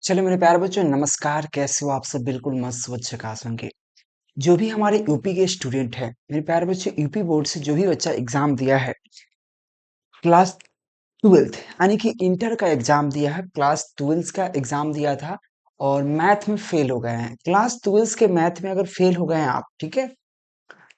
चलो मेरे प्यारे बच्चों, नमस्कार। कैसे हो आप सब? बिल्कुल मस्त स्वच्छ आकाश होंगे। जो भी हमारे यूपी के स्टूडेंट है, मेरे प्यारे बच्चों, यूपी बोर्ड से जो भी बच्चा एग्जाम दिया है क्लास ट्वेल्थ यानी कि इंटर का एग्जाम दिया है, क्लास ट्वेल्थ का एग्जाम दिया था और मैथ में फेल हो गए हैं। क्लास ट्वेल्थ के मैथ में अगर फेल हो गए हैं आप, ठीक है,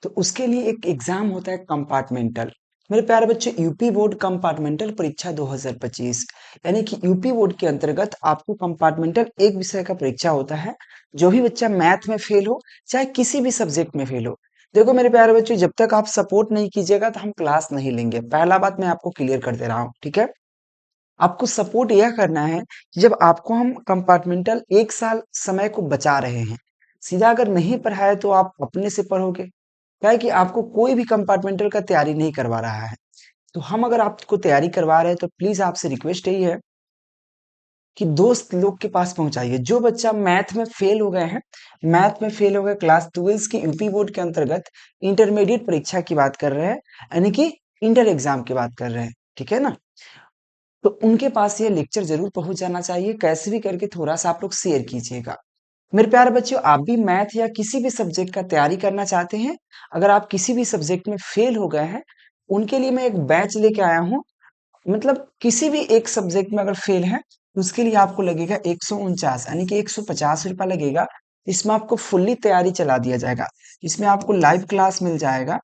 तो उसके लिए एक एग्जाम होता है कंपार्टमेंटल। मेरे प्यारे बच्चे, यूपी बोर्ड कंपार्टमेंटल परीक्षा 2025 यानी कि यूपी बोर्ड के अंतर्गत आपको कंपार्टमेंटल एक विषय का परीक्षा होता है। जो भी बच्चा मैथ में फेल हो, चाहे किसी भी सब्जेक्ट में फेल हो, देखो मेरे प्यारे बच्चों, जब तक आप सपोर्ट नहीं कीजिएगा तो हम क्लास नहीं लेंगे। पहला बात मैं आपको क्लियर कर दे रहा हूँ, ठीक है। आपको सपोर्ट यह करना है कि जब आपको हम कंपार्टमेंटल एक साल समय को बचा रहे हैं, सीधा अगर नहीं पढ़ाए तो आप अपने से पढ़ोगे। क्या है कि आपको कोई भी कंपार्टमेंटल का तैयारी नहीं करवा रहा है, तो हम अगर आपको तैयारी करवा रहे हैं तो प्लीज आपसे रिक्वेस्ट यही है कि दोस्त लोग के पास पहुंचाइए। जो बच्चा मैथ में फेल हो गए हैं, मैथ में फेल हो गए, क्लास ट्वेल्थ की यूपी बोर्ड के अंतर्गत इंटरमीडिएट परीक्षा की बात कर रहे हैं, यानी कि इंटर एग्जाम की बात कर रहे हैं, ठीक है ना। तो उनके पास ये लेक्चर जरूर पहुंच जाना चाहिए। कैसे भी करके थोड़ा सा आप लोग शेयर कीजिएगा। मेरे प्यारे बच्चों, आप भी मैथ या किसी भी सब्जेक्ट का तैयारी करना चाहते हैं, अगर आप किसी भी सब्जेक्ट में फेल हो गए हैं, उनके लिए मैं एक बैच लेके आया हूँ। मतलब किसी भी एक सब्जेक्ट में अगर फेल है तो उसके लिए आपको लगेगा 149 यानी कि 150 रुपया लगेगा। इसमें आपको फुल्ली तैयारी चला दिया जाएगा। इसमें आपको लाइव क्लास मिल जाएगा,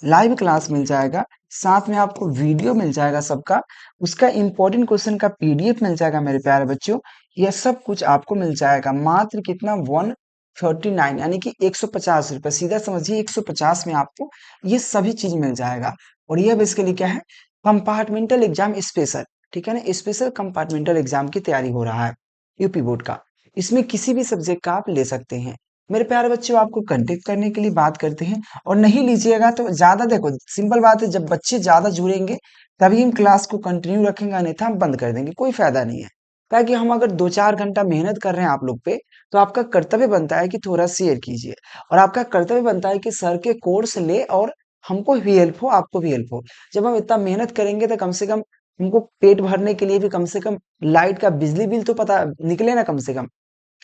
लाइव क्लास मिल जाएगा, साथ में आपको वीडियो मिल जाएगा सबका, उसका इंपॉर्टेंट क्वेश्चन का पीडीएफ मिल जाएगा। मेरे प्यारे बच्चों, यह सब कुछ आपको मिल जाएगा मात्र कितना 139 यानी कि 150 रुपये। सीधा समझिए 150 में आपको ये सभी चीज मिल जाएगा। और यह बेसिकली क्या है, कंपार्टमेंटल एग्जाम स्पेशल, ठीक है ना, स्पेशल कंपार्टमेंटल एग्जाम की तैयारी हो रहा है यूपी बोर्ड का। इसमें किसी भी सब्जेक्ट का आप ले सकते हैं। मेरे प्यारे बच्चों, आपको कांटेक्ट करने के लिए बात करते हैं। और नहीं लीजिएगा तो ज्यादा, देखो सिंपल बात है, जब बच्चे ज्यादा जुड़ेंगे तभी हम क्लास को कंटिन्यू रखेंगे, अन्यथा हम बंद कर देंगे, कोई फायदा नहीं है। ताकि हम अगर 2-4 घंटा मेहनत कर रहे हैं आप लोग पे, तो आपका कर्तव्य बनता है कि थोड़ा शेयर कीजिए। और आपका कर्तव्य बनता है कि सर के कोर्स ले और हमको भी हेल्प हो, आपको भी हेल्प हो। जब हम इतना मेहनत करेंगे तो कम से कम हमको पेट भरने के लिए भी कम से कम लाइट का बिजली बिल तो पता निकले ना, कम से कम।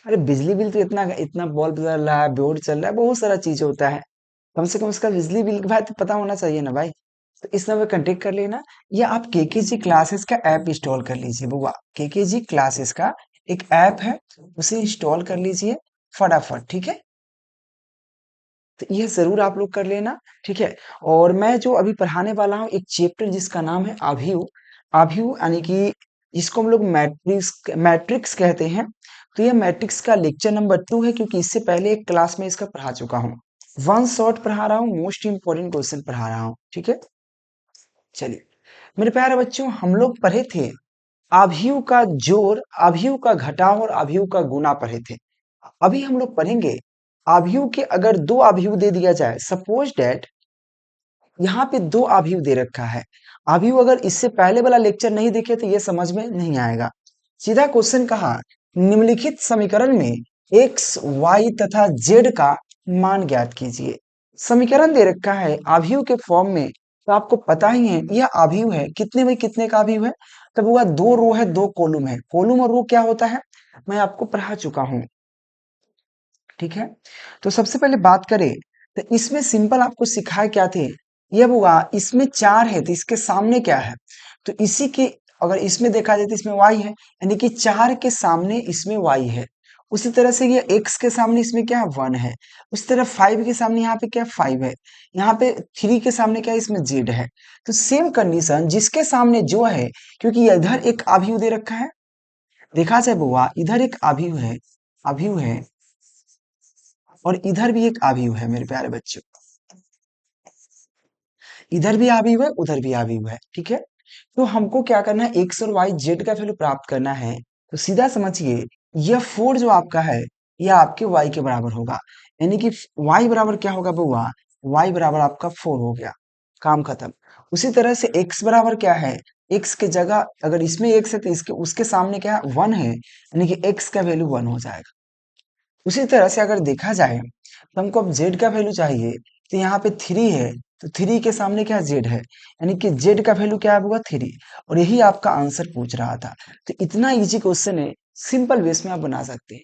अरे बिजली बिल तो इतना इतना बल्ब जल रहा है, बोर्ड चल रहा है, बहुत सारा चीज होता है, कम से कम उसका बिजली बिल का भाई तो पता होना चाहिए ना भाई। तो इस नंबर कांटेक्ट कर लेना, या आप केकेजी क्लासेस का ऐप इंस्टॉल कर लीजिए बुआ। केकेजी क्लासेस का एक ऐप है, उसे इंस्टॉल कर लीजिए फटाफट, ठीक है। तो ये जरूर आप लोग कर लेना, ठीक है। और मैं जो अभी पढ़ाने वाला हूँ एक चैप्टर जिसका नाम है आभ्यू। आभ्यू यानी कि जिसको हम लोग मैट्रिक्स मैट्रिक्स कहते हैं। तो ये मैट्रिक्स का लेक्चर नंबर 2 है, क्योंकि इससे पहले एक क्लास में इसका पढ़ा चुका हूँ। वन शॉट पढ़ा रहा हूँ, मोस्ट इंपोर्टेंट क्वेश्चन पढ़ा रहा हूँ, ठीक है। चलिए मेरे प्यारे बच्चों, हम लोग पढ़े थे आभ्यू का जोड़, आभ्यू का घटाव और आभ्यू का गुणा पढ़े थे। अभी हम लोग पढ़ेंगे आभ्यू के अगर दो आभ्यू दे दिया जाए, सपोज डेट यहाँ पे दो आभ्यू दे रखा है। आभ्यू अगर इससे पहले वाला लेक्चर नहीं देखे तो ये समझ में नहीं आएगा। सीधा क्वेश्चन कहा, निम्नलिखित समीकरण में एक्स वाई तथा जेड का मान ज्ञात कीजिए। समीकरण दे रखा है आभ्यू के फॉर्म में, तो आपको पता ही है यह आभ्यू है, कितने में कितने का आभ्यू है। तब हुआ दो रो है, दो कॉलम है। कॉलम और रो क्या होता है मैं आपको पढ़ा चुका हूं, ठीक है। तो सबसे पहले बात करें तो इसमें सिंपल आपको सिखाए क्या थे, ये हुआ इसमें 4 है तो इसके सामने क्या है, तो इसी के अगर इसमें देखा जाए तो इसमें y है, यानी कि 4 के सामने इसमें y है। उसी तरह से ये x के सामने इसमें क्या है 1 है। उसी तरह 5 के सामने यहाँ पे क्या 5 है। यहाँ पे 3 के सामने क्या है, इसमें z है। तो सेम कंडीशन जिसके सामने जो है, क्योंकि इधर एक आव्यूह दे रखा है, देखा जाए बुआ इधर एक आव्यूह है, आव्यूह है, और इधर भी एक आव्यूह है मेरे प्यारे बच्चों। इधर भी आव्यूह है, उधर भी आव्यूह है, ठीक है। तो हमको क्या करना है, एक्स और वाई जेड का वैल्यू प्राप्त करना है। तो सीधा समझिए यह 4 जो आपका है यह आपके वाई के बराबर होगा, यानी कि वाई बराबर क्या होगा बुआ, वाई बराबर आपका 4 हो गया, काम खत्म। उसी तरह से एक्स बराबर क्या है, एक्स के जगह अगर इसमें एक्स है तो इसके उसके सामने क्या 1 है, यानी कि एक्स का वैल्यू 1 हो जाएगा। उसी तरह से अगर देखा जाए तो हमको अब जेड का वैल्यू चाहिए, तो यहाँ पे 3 है तो 3 के सामने क्या z है, यानी कि z का वैल्यू क्या होगा 3, और यही आपका आंसर पूछ रहा था। तो इतना इजी क्वेश्चन है, सिंपल वेस में आप बना सकते हैं।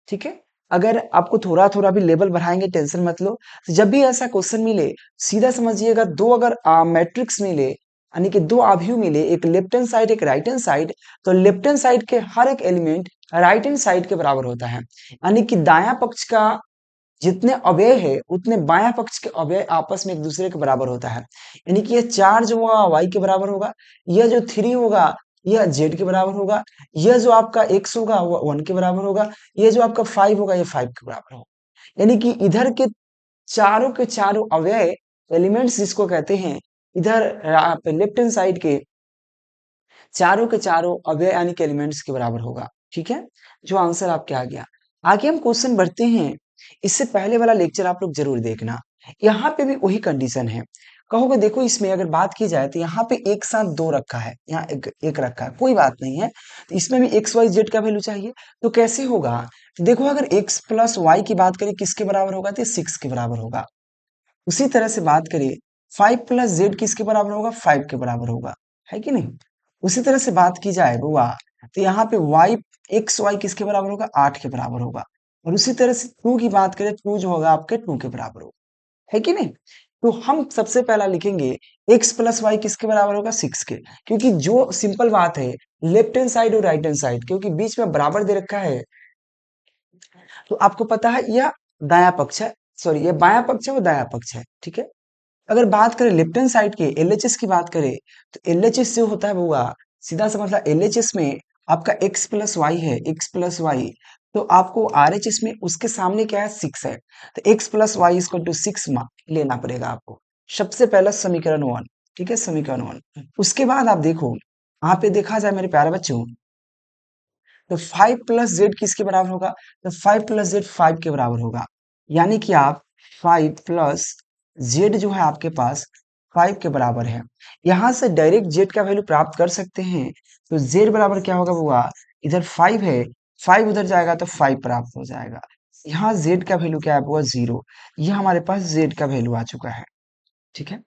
ठीक है, अगर आपको थोड़ा थोड़ा भी लेवल बढ़ाएंगे टेंशन मत लो। तो जब भी ऐसा क्वेश्चन मिले सीधा समझिएगा, दो अगर मैट्रिक्स मिले यानी कि दो आव्यूह मिले, एक लेफ्ट हैंड साइड एक राइट हैंड साइड, तो लेफ्ट हैंड साइड के हर एक एलिमेंट राइट हैंड साइड के बराबर होता है, यानी कि दायां पक्ष का जितने अवयव है उतने बायां पक्ष के अवयव आपस में एक दूसरे के बराबर होता है। यानी कि ये 4 जो होगा y के बराबर होगा, यह जो 3 होगा यह z के बराबर होगा, यह जो आपका x होगा वो 1 के बराबर होगा, यह जो आपका 5 होगा ये 5 के बराबर होगा। यानी कि इधर के चारों अवयव एलिमेंट्स जिसको कहते हैं, इधर लेफ्ट हैंड साइड के चारों के चारों अवयव यानी कि एलिमेंट्स के बराबर होगा। ठीक है, जो आंसर आपके आ गया। आगे हम क्वेश्चन बढ़ते हैं। इससे पहले वाला लेक्चर आप लोग जरूर देखना, यहाँ पे भी वही कंडीशन है। कहोगे देखो इसमें अगर बात की जाए तो यहाँ पे एक साथ दो रखा है, यहाँ एक रखा है, कोई बात नहीं है। तो इसमें भी एक्स वाई जेड का वैल्यू चाहिए, तो कैसे होगा? देखो अगर एक्स प्लस वाई की बात करें किसके बराबर होगा, तो 6 के बराबर होगा। उसी तरह से बात करें 5 प्लस जेड किसके बराबर होगा, 5 के बराबर होगा, है कि नहीं? उसी तरह से बात की जाए बुआ, तो यहाँ पे y एक्स वाई किसके बराबर होगा, 8 के बराबर होगा। और उसी तरह से 2 की बात करें, 2 जो होगा आपके 2 के बराबर होगा, है कि नहीं? तो हम सबसे पहला लिखेंगे x प्लस वाई किसके बराबर होगा, 6 के, क्योंकि जो सिंपल बात है लेफ्ट हैंड साइड और राइट हैंड साइड क्योंकि बीच में बराबर दे रखा है, तो आपको पता है यह दाया पक्ष है, सॉरी ये बाया पक्ष है वो दाया पक्ष है। ठीक है, अगर बात करें लेफ्ट हैंड साइड के एलएचएस की बात करें, तो एलएचएस जो होता है वो सीधा सा मतलब एलएचएस में आपका x प्लस वाई है, x प्लस वाई, तो आपको आरएचएस में उसके सामने क्या है 6 है, तो x plus y equal to 6 लेना पड़ेगा आपको। सबसे पहला समीकरण 1, ठीक है, समीकरण 1। उसके बाद आप देखो यहाँ पे देखा जाए मेरे प्यारे बच्चों, तो 5 प्लस जेड किसके बराबर होगा, तो 5 प्लस जेड 5 के बराबर होगा। यानी कि आप 5 प्लस जेड जो है आपके पास 5 के बराबर है। यहां से डायरेक्ट जेड का वैल्यू प्राप्त कर सकते हैं। तो जेड बराबर क्या होगा बुआ, इधर 5 है, 5 उधर जाएगा तो 5 प्राप्त हो जाएगा। यहाँ जेड का वैल्यू क्या है बुआ, 0। यह हमारे पास जेड का वैल्यू आ चुका है। ठीक है,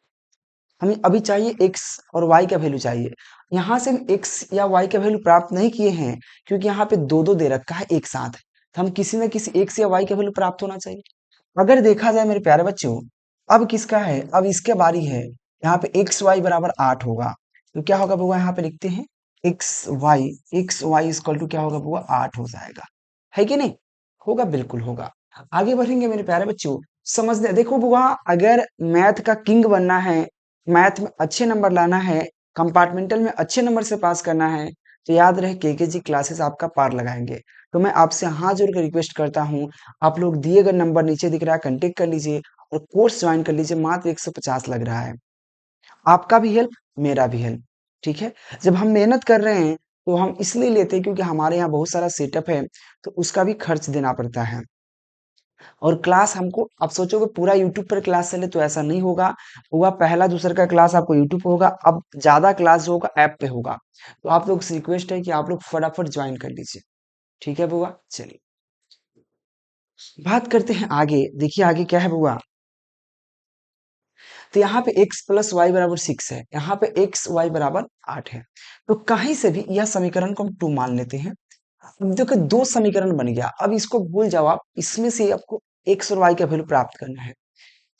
हमें अभी चाहिए x और y का वैल्यू चाहिए। यहाँ से हम x या y का वैल्यू प्राप्त नहीं किए हैं क्योंकि यहाँ पे दो दो दे रखा है एक साथ, तो हम किसी न किसी x या y का वैल्यू प्राप्त होना चाहिए। अगर देखा जाए मेरे प्यारे बच्चों, अब किसका है, अब इसके बारी है। यहाँ पे एक्स वाई बराबर 8 होगा, तो क्या होगा बुआ, यहाँ पे लिखते हैं एक्स वाई इक्वल टू क्या होगा बुआ, 8 हो जाएगा, है कि नहीं? होगा, बिल्कुल होगा। आगे बढ़ेंगे मेरे प्यारे बच्चों, समझने देखो बुआ, अगर मैथ का किंग बनना है, मैथ में अच्छे नंबर लाना है, कंपार्टमेंटल में अच्छे नंबर से पास करना है, तो याद रहे केकेजी क्लासेस आपका पार लगाएंगे। तो मैं आपसे हाथ जोड़ कर रिक्वेस्ट करता हूँ, आप लोग दिए गए नंबर नीचे दिख रहा है कांटेक्ट कर लीजिए और कोर्स ज्वाइन कर लीजिए, मात्र 150 लग रहा है। आपका भी हेल्प, मेरा भी हेल्प। ठीक है, जब हम मेहनत कर रहे हैं तो हम इसलिए लेते हैं क्योंकि हमारे यहाँ बहुत सारा सेटअप है, तो उसका भी खर्च देना पड़ता है। और क्लास हमको, आप सोचोगे पूरा यूट्यूब पर क्लास चले, तो ऐसा नहीं होगा। हुआ पहला दूसरा का क्लास आपको यूट्यूब पे होगा, अब ज्यादा क्लास जो होगा ऐप पे होगा। तो आप लोग से रिक्वेस्ट है कि आप लोग फटाफट ज्वाइन कर लीजिए। ठीक है बुआ, चलिए बात करते हैं आगे। देखिए आगे क्या है बुआ, तो यहाँ पे x प्लस वाई बराबर 6 है, यहाँ पे एक्स वाई बराबर 8 है। तो कहीं से भी यह समीकरण को हम 2 मान लेते हैं। अब देखो दो समीकरण बन गया, अब इसको भूल जाओ आप, इसमें से आपको x और y का वैल्यू प्राप्त करना है।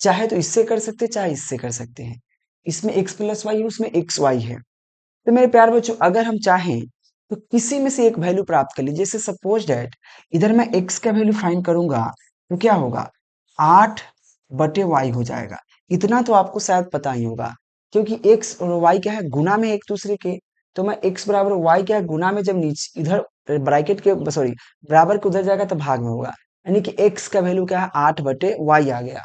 चाहे तो इससे कर सकते हैं, चाहे इससे कर सकते हैं। इसमें x प्लस वाई है, उसमें एक्स वाई है। तो मेरे प्यार बच्चों, अगर हम चाहें तो किसी में से एक वैल्यू प्राप्त कर लीजिए। जैसे सपोज डेट इधर मैं x का वैल्यू फाइंड करूंगा, तो क्या होगा, 8 बटे y हो जाएगा। इतना तो आपको शायद पता ही होगा, क्योंकि x और y क्या है, गुना में एक दूसरे के। तो मैं x बराबर y क्या है, गुना में, जब नीचे इधर ब्रैकेट के सॉरी बराबर के उधर जाएगा तो भाग में होगा, यानी कि x का वैल्यू क्या है, 8 बटे y आ गया।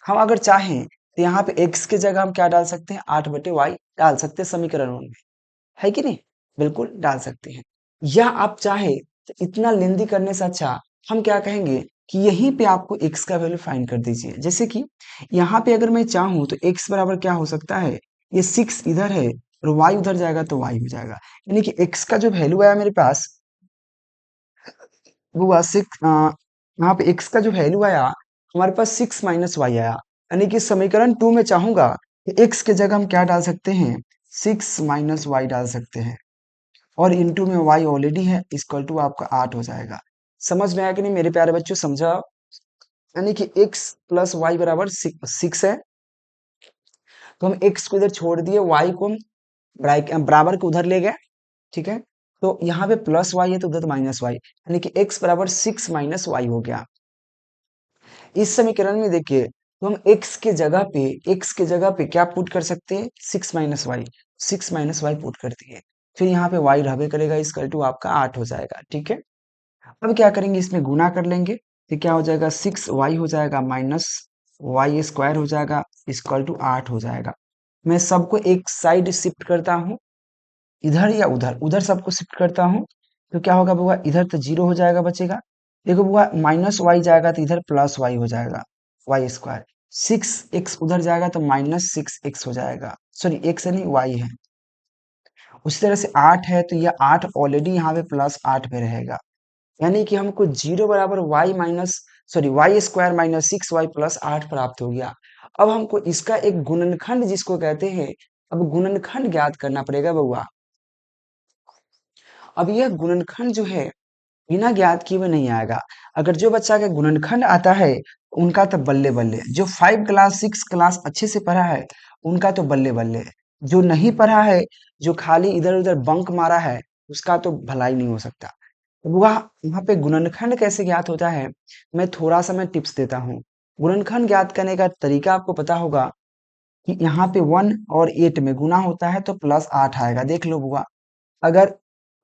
हम अगर चाहें तो यहाँ पे x की जगह हम क्या डाल सकते हैं, 8 बटे y डाल सकते हैं समीकरण में, है कि नहीं? बिल्कुल डाल सकते हैं। या आप चाहे तो इतना लेंदी करने से अच्छा हम क्या कहेंगे कि यहीं पे आपको x का वैल्यू फाइंड कर दीजिए। जैसे कि यहाँ पे अगर मैं चाहूँ तो x बराबर क्या हो सकता है, ये 6 इधर है और y उधर जाएगा तो y हो जाएगा, यानी कि x का जो वैल्यू आया मेरे पास वो हुआ 6। यहाँ पे x का जो वैल्यू आया हमारे पास 6 माइनस वाई आया, यानी कि समीकरण 2 में चाहूंगा एक्स के जगह हम क्या डाल सकते हैं, 6 - y डाल सकते हैं, और इंटू में y ऑलरेडी है, इक्वल टू आपका 8 हो जाएगा। समझ में आया कि नहीं मेरे प्यारे बच्चों, समझा? यानी कि x प्लस वाई बराबर 6 है, तो हम x को इधर छोड़ दिए, y को हम बराबर को उधर ले गए, ठीक है। तो यहाँ पे प्लस वाई है तो उधर माइनस वाई, यानी कि x बराबर 6 - y हो गया। इस समीकरण में देखिए, तो हम x के जगह पे क्या पुट कर सकते हैं, 6 - y, 6 - y पुट कर दिए, फिर यहाँ पे y रहबे करेगा, इक्वल टू आपका 8 हो जाएगा, ठीक है। अब क्या करेंगे, इसमें गुना कर लेंगे, तो क्या हो जाएगा, 6y हो जाएगा माइनस वाई स्क्वायर हो जाएगा, इक्वल टू 8 हो जाएगा। मैं सबको एक साइड शिफ्ट करता हूँ, इधर या उधर, उधर सबको शिफ्ट करता हूँ, तो क्या होगा बुआ, इधर तो जीरो हो जाएगा बचेगा। देखो बुआ, माइनस वाई जाएगा तो इधर प्लस वाई हो जाएगा, वाई स्क्वायर। 6x उधर जाएगा तो -6x हो जाएगा, सॉरी x नहीं y है। उसी तरह से 8 है तो यह 8 ऑलरेडी यहाँ पे +8 पे रहेगा, यानी कि हमको 0 बराबर वाई स्क्वायर -6y + 8 प्राप्त हो गया। अब हमको इसका एक गुणनखंड जिसको कहते हैं, अब गुणनखंड ज्ञात करना पड़ेगा बउआ। अब यह गुणनखंड जो है बिना ज्ञात किए हुए नहीं आएगा। अगर जो बच्चा का गुणनखंड आता है उनका तो बल्ले बल्ले, जो 5 क्लास 6 क्लास अच्छे से पढ़ा है उनका तो बल्ले बल्ले, जो नहीं पढ़ा है, जो खाली इधर उधर बंक मारा है, उसका तो भलाई नहीं हो सकता। वह वहां पे गुणनखंड कैसे ज्ञात होता है, मैं टिप्स देता हूँ। गुणनखंड ज्ञात करने का तरीका आपको पता होगा कि यहाँ पे 1 और 8 में गुना होता है तो +8 आएगा, देख लो बुआ। अगर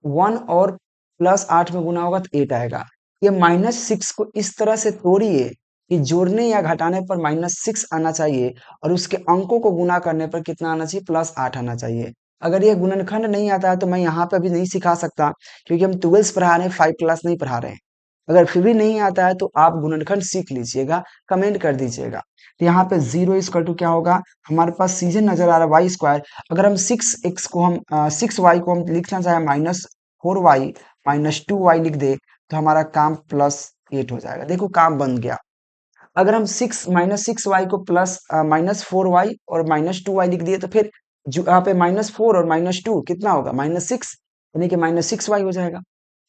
1 और +8 में गुना होगा तो 8 आएगा। ये -6 को इस तरह से तोड़िए कि जोड़ने या घटाने पर -6 आना चाहिए, और उसके अंकों को गुना करने पर कितना आना चाहिए, +8 आना चाहिए। अगर ये गुणनखंड नहीं आता है तो मैं यहाँ पे अभी नहीं सिखा सकता, क्योंकि हम 12th पढ़ा रहे हैं, 5 क्लास नहीं पढ़ा रहे हैं। अगर फिर भी नहीं आता है तो आप गुणनखंड सीख लीजिएगा, कमेंट कर दीजिएगा। तो यहाँ पे 0 इक्वल टू क्या होगा, हमारे पास सीधे नजर आ रहा है वाई स्क्वायर। अगर हम 6 वाई को हम लिखना चाहे -4y -2y लिख दे, तो हमारा काम +8 हो जाएगा। देखो काम बन गया। अगर हम 6 - 6y को -4y और -2y लिख दिए, तो फिर जो यहाँ पे -4 और -2 कितना होगा, -6, यानी कि -6y हो जाएगा।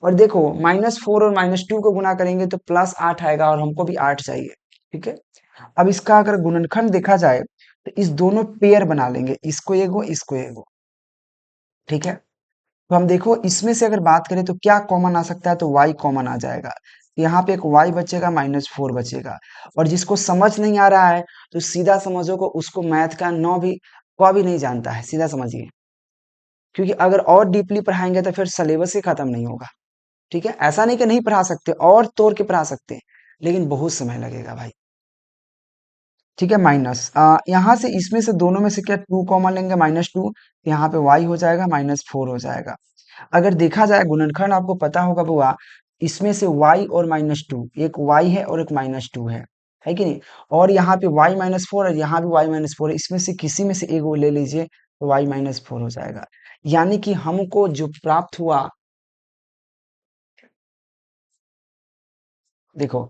और देखो -4 और -2 को गुना करेंगे तो +8 आएगा, और हमको भी 8 चाहिए, ठीक है। अब इसका अगर गुणनखंड देखा जाए तो इस दोनों पेयर बना लेंगे, इसको एगो, ठीक है। तो हम देखो इसमें से अगर बात करें तो क्या कॉमन आ सकता है, तो y कॉमन आ जाएगा। यहाँ पे एक y बचेगा, -4 बचेगा। और जिसको समझ नहीं आ रहा है तो सीधा समझो को उसको मैथ का नौ भी क भी नहीं जानता है, सीधा समझिए। क्योंकि अगर और डीपली पढ़ाएंगे तो फिर सिलेबस ही खत्म नहीं होगा, ठीक है। ऐसा नहीं कि नहीं पढ़ा सकते, और तोड़ के पढ़ा सकते हैं, लेकिन बहुत समय लगेगा भाई, ठीक है। यहाँ से इसमें से दोनों में से क्या 2 कॉमन लेंगे, -2, यहाँ पे y हो जाएगा, -4 हो जाएगा। अगर देखा जाए गुणनखंड आपको पता होगा बुआ, इसमें से y और -2, एक y है और एक -2 है कि नहीं। और यहाँ पे y-4 और यहाँ भी y-4 है, इसमें से किसी में से एक वो ले लीजिए तो y-4 हो जाएगा। यानी कि हमको जो प्राप्त हुआ, देखो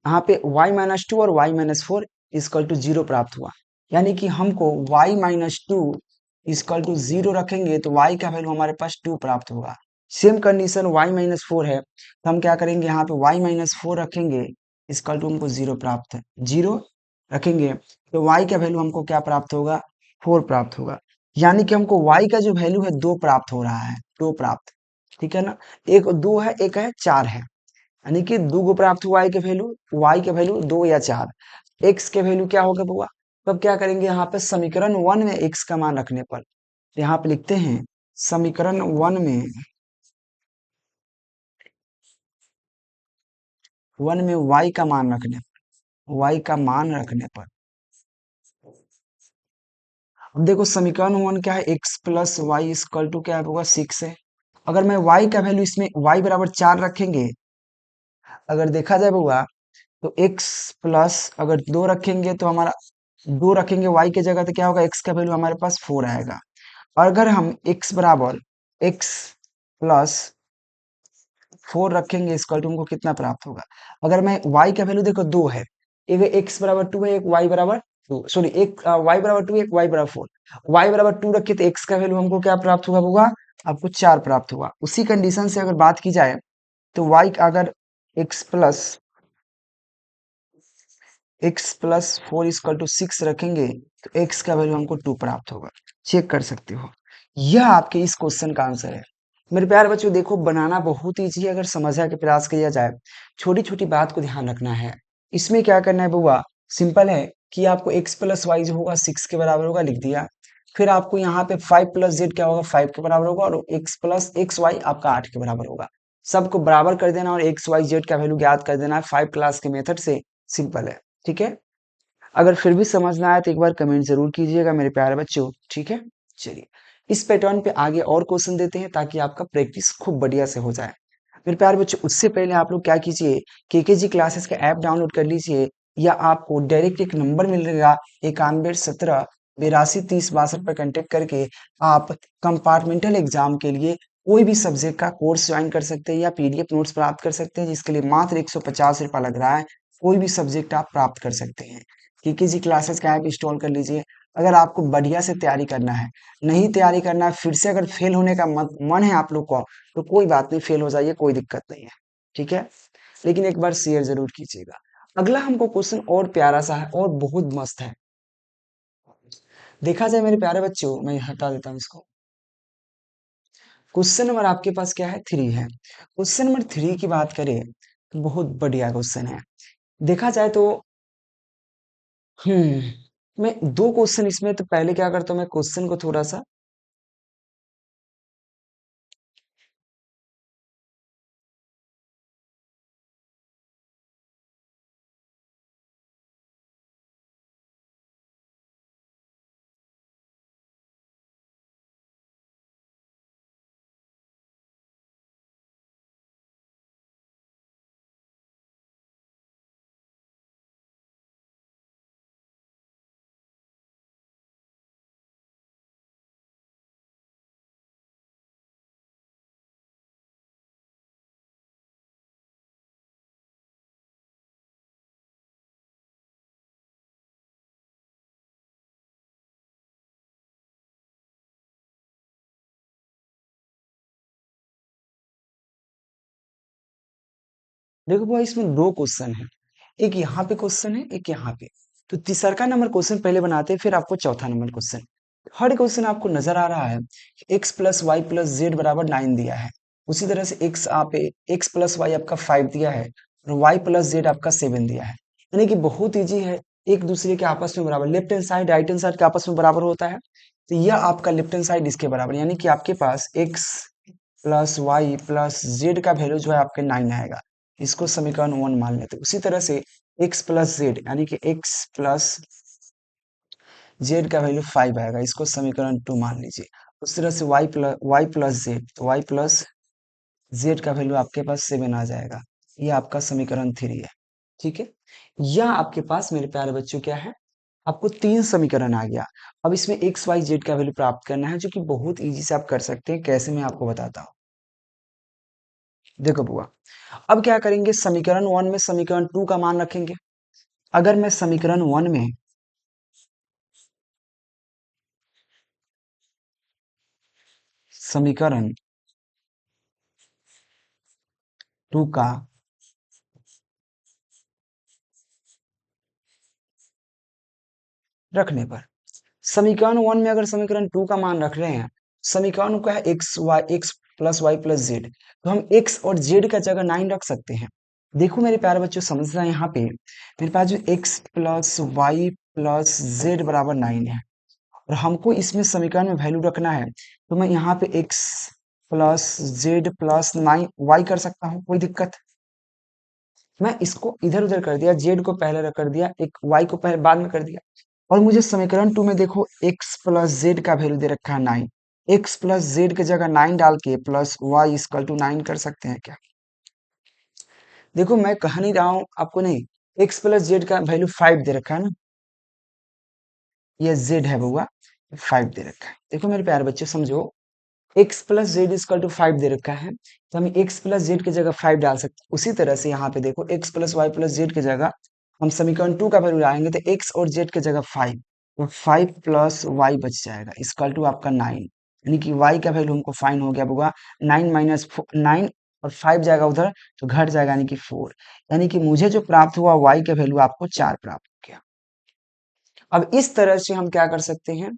यहाँ पे y-2 और y-4 इक्वल टू 0 प्राप्त हुआ, यानी कि हमको y-2 इक्वल टू 0 रखेंगे तो y का वैल्यू हमारे पास 2 प्राप्त होगा। सेम कंडीशन y-4 है, तो हम क्या करेंगे, यहाँ पे y-4 रखेंगे, इक्वल टू हमको 0 प्राप्त है, 0 रखेंगे तो y का वैल्यू हमको क्या प्राप्त होगा, 4 प्राप्त होगा। यानी कि हमको y का जो वैल्यू है 2 प्राप्त हो रहा है, 2 प्राप्त, ठीक है ना। एक 2 है, एक है 4 है, यानी कि दो को प्राप्त हुआ y के वैल्यू 2 या 4। x के वैल्यू क्या होगा बुआ, तब क्या करेंगे, यहाँ पे समीकरण 1 में x का मान रखने पर, तो यहाँ पे लिखते हैं समीकरण 1 में y का मान रखने पर, y का मान रखने पर, अब देखो समीकरण 1 क्या है, x plus y equal to क्या होगा, 6 है। अगर मैं y का वैल्यू इसमें y बराबर 4 रखेंगे, अगर देखा जाए बुआ, तो x प्लस अगर 2 रखेंगे तो हमारा 2 रखेंगे y की जगह, तो क्या होगा, x का वैल्यू हमारे पास 4 आएगा। और अगर हम x बराबर x प्लस 4 रखेंगे, इक्वल टू हमको कितना प्राप्त होगा। अगर मैं y का वैल्यू देखो 2 है, एक x बराबर 2 है, एक y बराबर टू, सॉरी एक वाई बराबर टू, एक वाई बराबर फोर। वाई बराबर टू रखे तो एक्स का वैल्यू हमको क्या प्राप्त होगा? आपको चार प्राप्त होगा। उसी कंडीशन से अगर बात की जाए तो वाई अगर x plus four equal to six रखेंगे तो एक्स का वैल्यू हमको टू प्राप्त होगा। चेक कर सकते हो। यह आपके इस क्वेश्चन का आंसर है। मेरे प्यारे बच्चों देखो, बनाना बहुत ईजी है अगर समझा के प्रयास किया जाए। छोटी छोटी बात को ध्यान रखना है। इसमें क्या करना है बुआ? सिंपल है कि आपको एक्स प्लस वाई जो होगा सिक्स के बराबर होगा, लिख दिया। फिर आपको यहाँ पे फाइव प्लस जेड क्या होगा? फाइव के बराबर होगा, और एक्स प्लस एक्स वाई आपका आठ के बराबर होगा। सबको बराबर कर देना और एक्स वाई जेड का वैल्यू ज्ञात कर देना है फाइव क्लास के मेथड से। सिंपल है, ठीक है। अगर फिर भी समझ ना आए तो एक बार कमेंट जरूर कीजिएगा मेरे प्यारे बच्चों, ठीक है। चलिए, इस पैटर्न पे आगे और क्वेश्चन देते हैं ताकि आपका प्रैक्टिस खूब बढ़िया से हो जाए। मेरे प्यारे बच्चों, उससे पहले आप लोग क्या कीजिए, केकेजी क्लासेस का ऐप डाउनलोड कर लीजिए, या आपको डायरेक्ट एक नंबर मिलेगा 9117 8230 62 पर कांटेक्ट करके आप कंपार्टमेंटल एग्जाम के लिए कोई भी सब्जेक्ट का कोर्स ज्वाइन कर सकते हैं या पीडीएफ नोट्स प्राप्त कर सकते हैं, जिसके लिए मात्र 150 रुपया लग रहा है। कोई भी सब्जेक्ट आप प्राप्त कर सकते हैं। केकेजी क्लासेस का ऐप इंस्टॉल कर लीजिए। अगर आपको बढ़िया से तैयारी करना है, नहीं तैयारी करना है, फिर से अगर फेल होने का मन है आप लोग को, तो कोई बात नहीं, फेल हो जाइए, कोई दिक्कत नहीं है, ठीक है। लेकिन एक बार शेयर जरूर कीजिएगा। अगला हमको क्वेश्चन और प्यारा सा है और बहुत मस्त है। देखा जाए मेरे प्यारे बच्चों, मैं हटा देता हूँ इसको। क्वेश्चन नंबर आपके पास क्या है? थ्री है। क्वेश्चन नंबर थ्री की बात करें तो बहुत बढ़िया क्वेश्चन है। देखा जाए तो मैं दो क्वेश्चन इसमें, तो पहले क्या करता हूँ, मैं क्वेश्चन को थोड़ा सा देखो भाई, इसमें दो क्वेश्चन है। एक यहाँ पे क्वेश्चन है, एक यहाँ पे। तो तीसरा नंबर क्वेश्चन पहले बनाते हैं, फिर आपको चौथा नंबर क्वेश्चन। हर क्वेश्चन आपको नजर आ रहा है, x plus Y plus z बराबर नाइन दिया है। उसी तरह से एक्स प्लस वाई आपका फाइव दिया है, और वाई प्लस जेड आपका सेवन दिया है। यानी कि बहुत इजी है, एक दूसरे के आपस में बराबर, left hand side right hand side के आपस में बराबर होता है। तो यह आपका लेफ्ट हैंड साइड इसके बराबर, यानी कि आपके पास X plus Y plus Z का वैल्यू जो है आपके नाइन आएगा। इसको समीकरण वन मान लेते हैं। उसी तरह से एक्स प्लस जेड, यानी कि एक्स प्लस जेड का वैल्यू फाइव आएगा, इसको समीकरण टू मान लीजिए। उस तरह से वाई प्लस जेड, तो वाई प्लस जेड का वैल्यू आपके पास सेवन आ जाएगा। ये आपका समीकरण थ्री है, ठीक है। यह आपके पास मेरे प्यारे बच्चों क्या है? आपको तीन समीकरण आ गया। अब इसमें एक्स वाई जेड का वैल्यू प्राप्त करना है, जो कि बहुत इजी से आप कर सकते हैं। कैसे, मैं आपको बताता हूँ। देखो बुआ, अब क्या करेंगे, समीकरण वन में समीकरण टू का मान रखेंगे। अगर मैं समीकरण वन में समीकरण टू का रखने पर, समीकरण वन में अगर समीकरण टू का मान रख रहे हैं, समीकरण का है x plus Y plus z, तो हम एक्स और जेड का जगह नाइन रख सकते हैं। देखो मेरे प्यारे बच्चों, समझना यहाँ पे, मेरे पास जो x plus Y plus z बराबर नाइन है, और हमको इसमें समीकरण में वैल्यू रखना है, तो मैं यहाँ पे x plus z plus nine y कर सकता हूँ, कोई दिक्कत? मैं इसको इधर उधर कर दिया, जेड को पहले कर दिया, एक वाई को पहले बाद में कर दिया। और मुझे समीकरण टू में देखो, एक्स प्लस जेड का वैल्यू दे रखा है नाइन। एक्स प्लस जेड की जगह नाइन डाल के plus y equal to nine कर सकते हैं क्या? देखो मैं कह नहीं रहा हूं आपको, नहीं, एक्स प्लस जेड का वैल्यू फाइव दे रखा है ना, ये जेड है बउआ, फाइव दे रखा है। देखो मेरे प्यारे बच्चे समझो, X plus Z equal to five दे रखा है, तो हम एक्स प्लस जेड की जगह फाइव डाल सकते हैं। उसी तरह से यहाँ पे देखो, x plus Y plus z की जगह हम समीकरण 2 का वैल्यू लाएंगे तो x और z की जगह 5, तो 5 प्लस वाई बच जाएगा इक्वल टू आपका 9, यानी कि y का वैल्यू हमको फाइन हो गया होगा 9 माइनस 9, और 5 जाएगा उधर तो घट जाएगा यानी कि 4, यानी कि मुझे जो प्राप्त हुआ y का वैल्यू आपको 4 प्राप्त हो गया। अब इस तरह से हम क्या कर सकते हैं,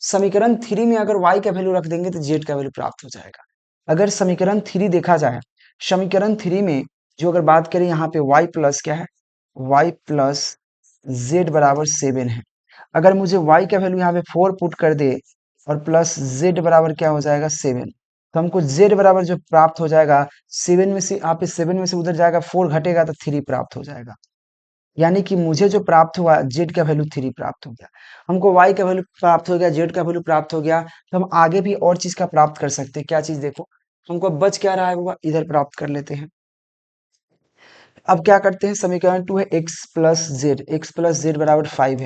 समीकरण 3 में अगर y का वैल्यू रख देंगे तो z का वैल्यू प्राप्त हो जाएगा। अगर समीकरण 3 देखा जाए, समीकरण 3 में जो अगर बात करें यहाँ पे y प्लस क्या है, y प्लस z बराबर 7 है। अगर मुझे y का वैल्यू यहाँ पे 4 पुट कर दे और प्लस z बराबर क्या हो जाएगा 7, तो हमको z बराबर जो प्राप्त हो जाएगा 7 में से, यहाँ पे 7 में से उधर जाएगा 4 घटेगा तो 3 प्राप्त हो जाएगा, यानी कि मुझे जो प्राप्त हुआ z का वैल्यू 3 प्राप्त हो गया। हमको y का वैल्यू प्राप्त हो गया, z का वैल्यू प्राप्त हो गया, तो हम आगे भी और चीज का प्राप्त कर सकते हैं। क्या चीज देखो, हमको अब बच क्या रहा है वो इधर प्राप्त कर लेते हैं। अब क्या करते हैं, समीकरण 2 है एक्स प्लस जेड बराबर 5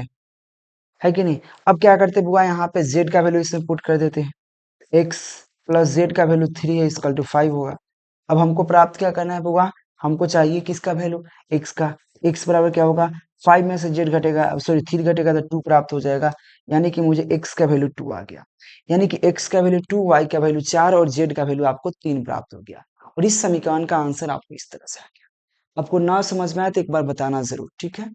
है कि नहीं। अब क्या करते हैं बुआ, यहाँ पे z का वैल्यू इसमें पुट कर देते हैं, x प्लस जेड का वैल्यू 3 है इक्वल टू 5 होगा। अब हमको प्राप्त क्या करना है बुआ, हमको चाहिए किसका वैल्यू, x का। x बराबर क्या होगा, 5 में से z घटेगा, सॉरी 3 घटेगा तो 2 प्राप्त हो जाएगा, यानी कि मुझे x का वैल्यू 2 आ गया, यानी कि x का वैल्यू 2, y का वैल्यू 4 और z का वैल्यू आपको 3 प्राप्त हो गया। और इस समीकरण का आंसर आपको इस तरह से आ गया। आपको ना समझ में आए तो एक बार बताना जरूर, ठीक है।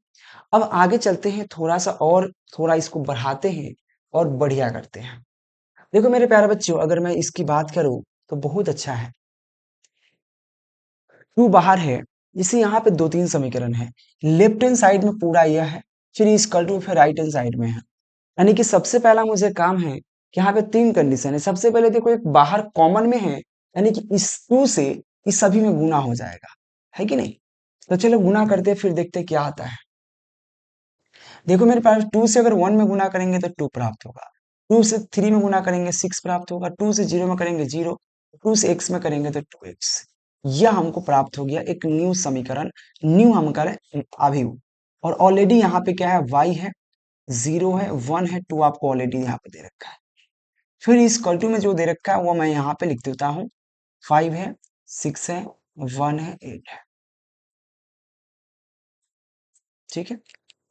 अब आगे चलते हैं, थोड़ा सा और थोड़ा इसको बढ़ाते हैं और बढ़िया करते हैं। देखो मेरे प्यारे बच्चों, अगर मैं इसकी बात करूं तो बहुत अच्छा है। टू बाहर है, इसे यहाँ पे दो तीन समीकरण है, लेफ्ट हैंड साइड में पूरा यह है, फिर इसकल टू फिर राइट हैंड साइड में है। यानी कि सबसे पहला मुझे काम है कि यहाँ पे तीन कंडीशन है। सबसे पहले देखो एक बाहर कॉमन में है, यानी कि इस टू से इस सभी में गुना हो जाएगा, है कि नहीं। तो चलो गुना करते हैं, फिर देखते हैं क्या आता है। देखो मेरे पास टू से अगर वन में गुना करेंगे तो टू प्राप्त होगा, टू से थ्री में गुना करेंगे सिक्स प्राप्त होगा, टू से जीरो में करेंगे जीरो, टू से एक्स में करेंगे तो टू एक्स। यह हमको प्राप्त हो गया एक न्यू समीकरण, न्यू हम करें अभिव। और ऑलरेडी यहाँ पे क्या है, वाई है, जीरो है, वन है, टू आपको ऑलरेडी यहाँ पे दे रखा है। फिर इस कल्टू में जो दे रखा है वो मैं यहाँ पे लिख देता हूँ, 5 है, 6 है, 1 है, 8 है, ठीक है,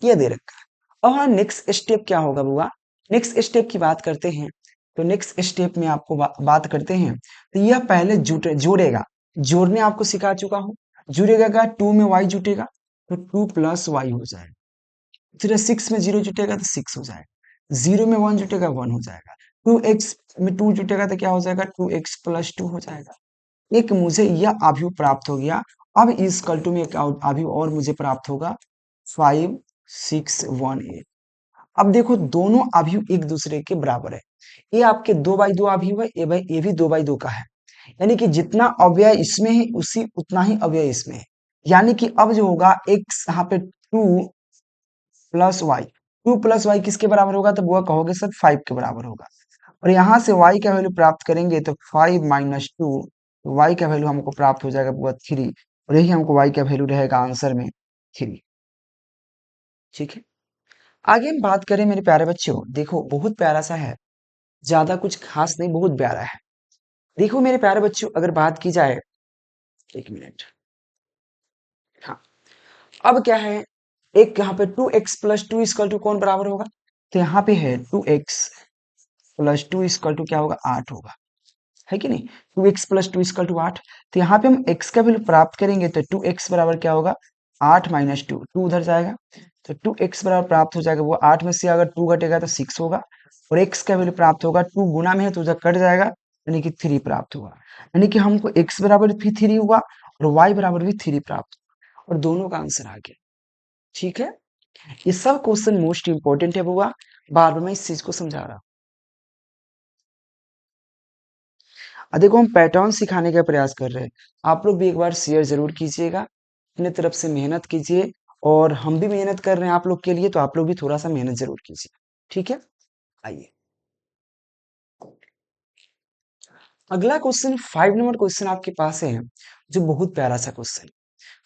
ये दे रखा है। अब हाँ नेक्स्ट स्टेप क्या होगा बुआ, नेक्स्ट स्टेप की बात करते हैं। तो नेक्स्ट स्टेप में आपको बात करते हैं, तो यह पहले जोड़ेगा, जोड़ने आपको सिखा चुका हूँ। जुड़ेगा क्या, टू में वाई जुटेगा तो टू प्लस वाई हो जाएगा, फिर सिक्स में जीरो जुटेगा तो सिक्स हो जाएगा, जीरो में वन जुटेगा वन हो जाएगा, टू एक्स में टू जुटेगा तो क्या हो जाएगा, टू एक्स प्लस टू हो जाएगा। एक मुझे यह आव्यूह प्राप्त हो गया। अब इस कल्टू में एक आव्यूह और मुझे प्राप्त होगा, 5 6 1 8। अब देखो दोनों अवयव एक दूसरे के बराबर है, ये आपके 2 बाई 2 अवयव है, ये भी 2 बाई 2 का है, यानी कि जितना अव्यय इसमें है उसी उतना ही अव्यय इसमें है। यानी कि अब जो होगा x यहाँ पे two plus y, two plus y किसके बराबर होगा, तो वो कहोगे सर 5 के बराबर होगा। और यहाँ से y का वैल्यू प्राप्त करेंगे तो 5 - 2, y का वैल्यू हमको प्राप्त हो जाएगा वो 3, और यही हमको y का वैल्यू रहेगा आंसर में 3, ठीक है। आगे हम बात करें मेरे प्यारे बच्चों, देखो बहुत प्यारा सा है, ज्यादा कुछ खास नहीं, बहुत प्यारा है। देखो मेरे प्यारे बच्चों, अगर बात की जाए, एक मिनट, हाँ, अब क्या है, एक यहाँ पे 2x+2 इक्वल टू कौन बराबर होगा, तो यहाँ पे है 2x+2 इक्वल टू क्या होगा, 8 होगा, है कि नहीं। 2x+2 इक्वल टू 8, तो यहाँ पे हम x का वैल्यू प्राप्त करेंगे तो 2x बराबर क्या होगा, 8 - 2, 2 उधर जाएगा तो 2x बराबर प्राप्त हो जाएगा, वो 8 में से अगर 2 घटेगा तो 6 होगा, और x का वैल्यू प्राप्त होगा, 2 गुना में है तो उधर कट जाएगा, यानी कि 3 प्राप्त होगा। यानी कि हमको x बराबर भी 3 हुआ और y बराबर भी 3 प्राप्त हुआ, और दोनों का आंसर आ गया, ठीक है। ये सब क्वेश्चन मोस्ट इंपॉर्टेंट है बुआ, बार बार मैं इस चीज को समझा रहा हूँ। देखो हम पैटर्न सिखाने का प्रयास कर रहे हैं, आप लोग भी एक बार शेयर जरूर कीजिएगा, अपने तरफ से मेहनत कीजिए, और हम भी मेहनत कर रहे हैं आप लोग के लिए, तो आप लोग भी थोड़ा सा मेहनत जरूर कीजिए, ठीक है। आइए अगला क्वेश्चन, 5 नंबर क्वेश्चन आपके पास है, जो बहुत प्यारा सा क्वेश्चन।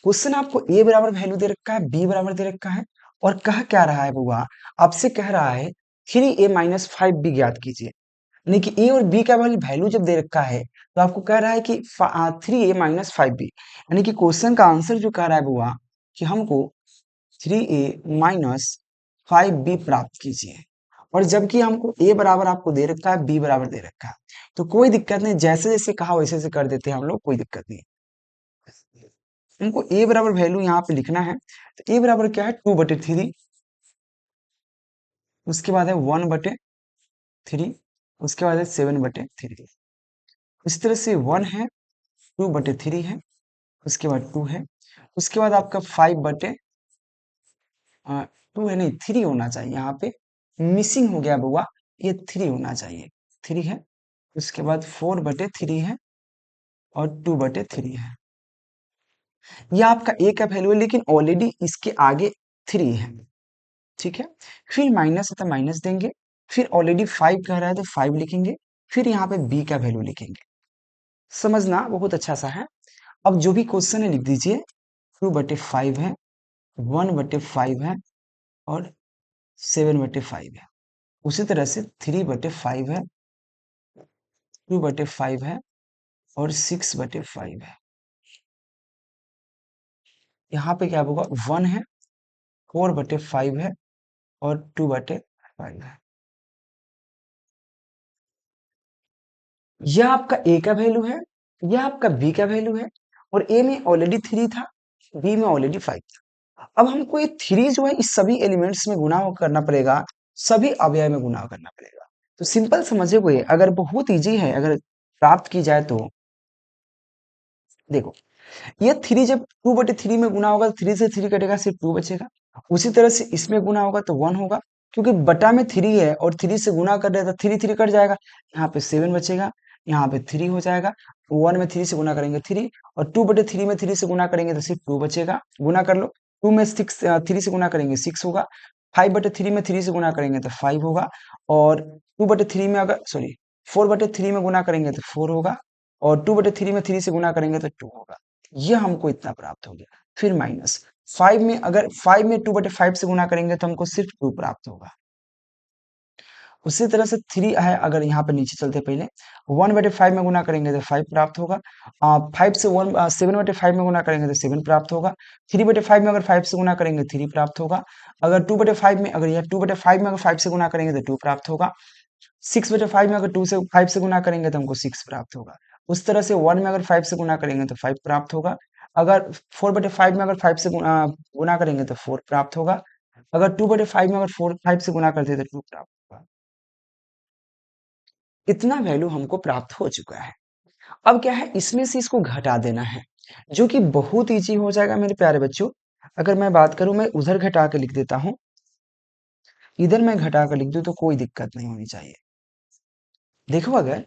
क्वेश्चन आपको a बराबर वैल्यू दे रखा है, b बराबर दे रखा है, और कह क्या रहा है बुआ, आपसे कह रहा है 3a - 5b ज्ञात कीजिए। यानी कि ए और बी का वैल्यू जब दे रखा है तो आपको कह रहा है कि 3a - 5b, यानी कि क्वेश्चन का आंसर जो कह रहा है बुआ कि हमको 3a-5b प्राप्त कीजिए। और जबकि हमको a बराबर आपको दे रखा है, b बराबर दे रखा है, तो कोई दिक्कत नहीं, जैसे जैसे कहा वैसे वैसे कर देते हैं हम लोग, कोई दिक्कत नहीं। हमको a बराबर वैल्यू यहाँ पे लिखना है, तो a बराबर क्या है 2/3, उसके बाद है 1/3, उसके बाद है 7/3। इस तरह से 1 है, 2/3 है, उसके बाद 2 है, उसके बाद आपका 2 है नहीं, 3 होना चाहिए, यहाँ पे मिसिंग हो गया बुआ, ये 3 होना चाहिए, 3 है, उसके बाद 4/3 है और 2/3 है। ये आपका a का वैल्यू है, लेकिन ऑलरेडी इसके आगे 3 है, ठीक है। फिर माइनस है तो माइनस देंगे, फिर ऑलरेडी 5 कह रहा है तो 5 लिखेंगे, फिर यहाँ पे b का वैल्यू लिखेंगे। समझना बहुत अच्छा सा है। अब जो भी क्वेश्चन है लिख दीजिए, 2/5 है, 1/5 है और 7/5 है। उसी तरह से 3/5 है, 2/5 है और 6/5 है। यहाँ पे क्या होगा, 1 है, 4/5 है और 2/5 है। यह आपका a का वैल्यू है, यह आपका b का वैल्यू है, और a में ऑलरेडी 3 था, b में ऑलरेडी 5 था। अब हमको ये 3 जो है इस सभी एलिमेंट्स में गुना करना पड़ेगा, सभी अवयव में गुना करना पड़ेगा। तो सिंपल समझे हुए, अगर बहुत इजी है, अगर प्राप्त की जाए तो देखो, ये 3 जब 2/3 में गुना होगा तो 3 से 3 कटेगा, सिर्फ 2 बचेगा। उसी तरह से इसमें गुना होगा तो 1 होगा, क्योंकि बटा में 3 है और 3 से गुना कर रहे हैं तो 3 3 कट जाएगा, यहाँ पे 7 बचेगा, यहाँ पे 3 हो जाएगा। 1 में 3 से गुना करेंगे 3, और 2/3 में 3 से गुना करेंगे तो सिर्फ 2 बचेगा, गुना कर लो। 2 में 3 से गुना करेंगे 6 होगा, 5/3 में 3 से गुना करेंगे तो 5 होगा, और 2/3 में अगर सॉरी 4/3 में गुना करेंगे तो 4 होगा, और 2/3 में 3 से गुना करेंगे तो 2 होगा। ये हमको इतना प्राप्त हो गया। फिर माइनस 5 में, अगर 5 में 2/5 से गुना करेंगे तो हमको सिर्फ 2 प्राप्त होगा। उसी तरह से 3 है, अगर यहाँ पे नीचे चलते पहले 1/5 में गुना करेंगे तो 5 प्राप्त होगा, 5 से 7/5 में गुना करेंगे तो 7 प्राप्त होगा, 3/5 में अगर 5 से गुना करेंगे 3 प्राप्त होगा, अगर 2/5 में, अगर यह 2/5 में अगर 5 से गुना करेंगे तो 2 प्राप्त होगा, 6/5 में अगर 2 से 5 से गुना करेंगे तो हमको 6 प्राप्त होगा। उस तरह से 1 में अगर 5 से गुना करेंगे तो 5 प्राप्त होगा, अगर 4/5 में अगर 5 से गुना करेंगे तो 4 प्राप्त होगा, अगर 2/5 में अगर 5 से गुना करते हैं तो 2 प्राप्त होगा। इतना वैल्यू हमको प्राप्त हो चुका है। अब क्या है, इसमें से इसको घटा देना है, जो कि बहुत ईजी हो जाएगा मेरे प्यारे बच्चों। अगर मैं बात करूं, मैं उधर घटा के लिख देता हूं, इधर मैं घटा कर लिख दूं तो कोई दिक्कत नहीं होनी चाहिए। देखो, अगर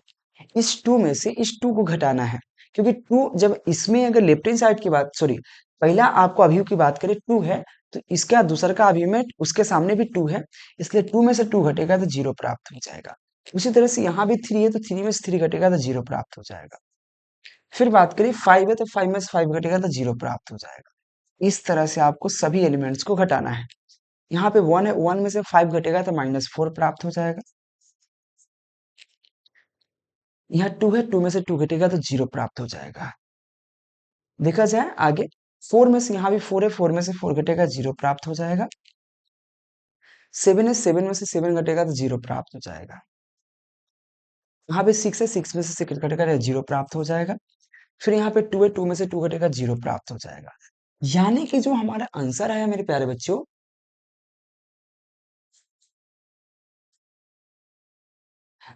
इस 2 में से इस 2 को घटाना है, क्योंकि 2 जब इसमें अगर लेफ्ट हैंड साइड की बात, सॉरी, पहला आपको अवयव की बात करें 2 है, तो इसका दूसरा का अवयव में उसके सामने भी 2 है, इसलिए 2 में से 2 घटेगा तो 0 प्राप्त हो जाएगा। उसी तरह से यहाँ भी 3 है, तो 3 में से 3 घटेगा तो 0 प्राप्त हो जाएगा। फिर बात करें 5 है, तो 5 में से 5 घटेगा तो 0 प्राप्त हो जाएगा। इस तरह से आपको सभी एलिमेंट्स को घटाना है। यहाँ पे 1 है, 1 में से 5 घटेगा तो -4 प्राप्त हो जाएगा। यहाँ 2 है, 2 में से 2 घटेगा तो 0 प्राप्त हो जाएगा। देखा जाए आगे, 4 में से, यहाँ भी 4 है, 4 में से 4 घटेगा 0 प्राप्त हो जाएगा। 7 है, 7 में से 7 घटेगा तो 0 प्राप्त हो जाएगा। यहाँ पे 6 है, 6 में से 6 घटेगा तो 0 प्राप्त हो जाएगा। फिर यहाँ पे 2 है, 2 में से 2 घटेगा 0 प्राप्त हो जाएगा। यानी कि जो हमारा आंसर है मेरे प्यारे बच्चों,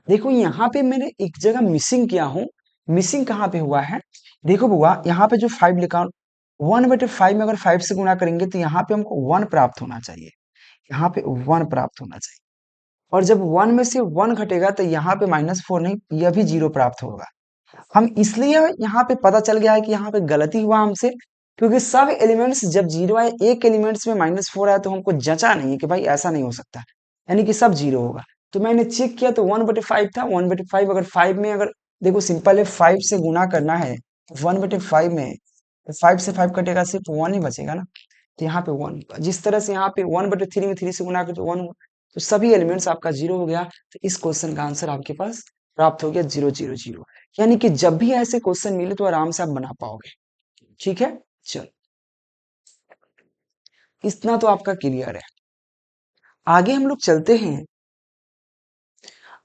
देखो यहाँ पे मैंने एक जगह मिसिंग किया हूँ। मिसिंग कहाँ पे हुआ है, देखो बुआ, यहाँ पे जो 5 लिखा हूँ, 1/5 में अगर 5 से गुना करेंगे तो यहाँ पे हमको 1 प्राप्त होना चाहिए, यहाँ पे 1 प्राप्त होना चाहिए। और जब 1 में से 1 घटेगा तो यहाँ पे -4 नहीं, यह भी 0 प्राप्त होगा। हम इसलिए यहाँ पे पता चल गया है कि यहाँ पे गलती हुआ हमसे, क्योंकि सब एलिमेंट्स जब 0 आए, एक एलिमेंट्स में -4 आया, तो हमको जचा नहीं कि भाई ऐसा नहीं हो सकता, यानी कि सब 0 होगा। तो मैंने चेक किया तो 1/5 था, 1/5, अगर 5 में, अगर देखो सिंपल है, 5 से गुना करना है 1/5 में, तो 5 से 5 कटेगा, सिर्फ 1 ही बचेगा ना, तो यहाँ पे 1 होगा। जिस तरह से यहाँ पे 1/3 में 3 से गुना कर तो 1 हुआ, तो सभी एलिमेंट्स आपका 0 हो गया। तो इस क्वेश्चन का आंसर आपके पास प्राप्त हो गया 0 0 0। यानी कि जब भी ऐसे क्वेश्चन मिले तो आराम से आप बना पाओगे। ठीक है, चलो। इतना तो आपका क्लियर है। आगे हम लोग चलते हैं।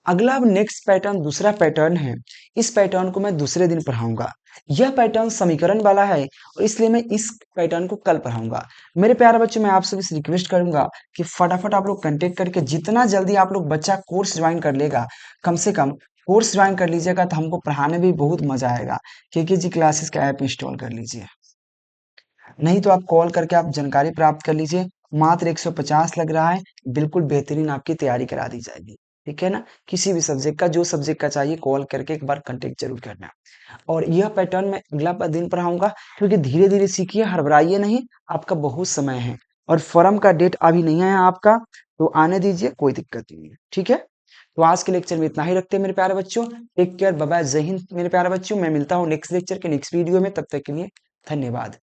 अगला अब नेक्स्ट पैटर्न दूसरा पैटर्न है। इस पैटर्न को मैं दूसरे दिन पढ़ाऊंगा। यह पैटर्न समीकरण वाला है और इसलिए मैं इस पैटर्न को कल पढ़ाऊंगा। मेरे प्यारे बच्चों, मैं आप सभी से रिक्वेस्ट करूंगा कि फटाफट आप लोग कांटेक्ट करके जितना जल्दी आप लोग बच्चा कोर्स ज्वाइन कर लेगा, कम से कम कोर्स ज्वाइन कर लीजिएगा तो हमको पढ़ाने में भी बहुत मजा आएगा। केकेजी क्लासेस का ऐप इंस्टॉल कर लीजिए, नहीं तो आप कॉल करके आप जानकारी प्राप्त कर लीजिए। मात्र 150 लग रहा है, बिल्कुल बेहतरीन आपकी तैयारी करा दी जाएगी। ठीक है ना? किसी भी सब्जेक्ट का, जो सब्जेक्ट का चाहिए कॉल करके एक बार कांटेक्ट जरूर करना। और यह पैटर्न मैं अगला दिन पढ़ाऊंगा, क्योंकि धीरे धीरे सीखिए, हड़बड़ाइए नहीं, आपका बहुत समय है। और फॉर्म का डेट अभी नहीं आया आपका, तो आने दीजिए, कोई दिक्कत नहीं है। ठीक है? तो आज के लेक्चर में इतना ही रखते हैं मेरे प्यारे बच्चों। टेक केयर, बाय बाय, जय हिंद मेरे प्यारे बच्चों। मैं मिलता हूँ नेक्स्ट लेक्चर के नेक्स्ट वीडियो में, तब तक के लिए धन्यवाद।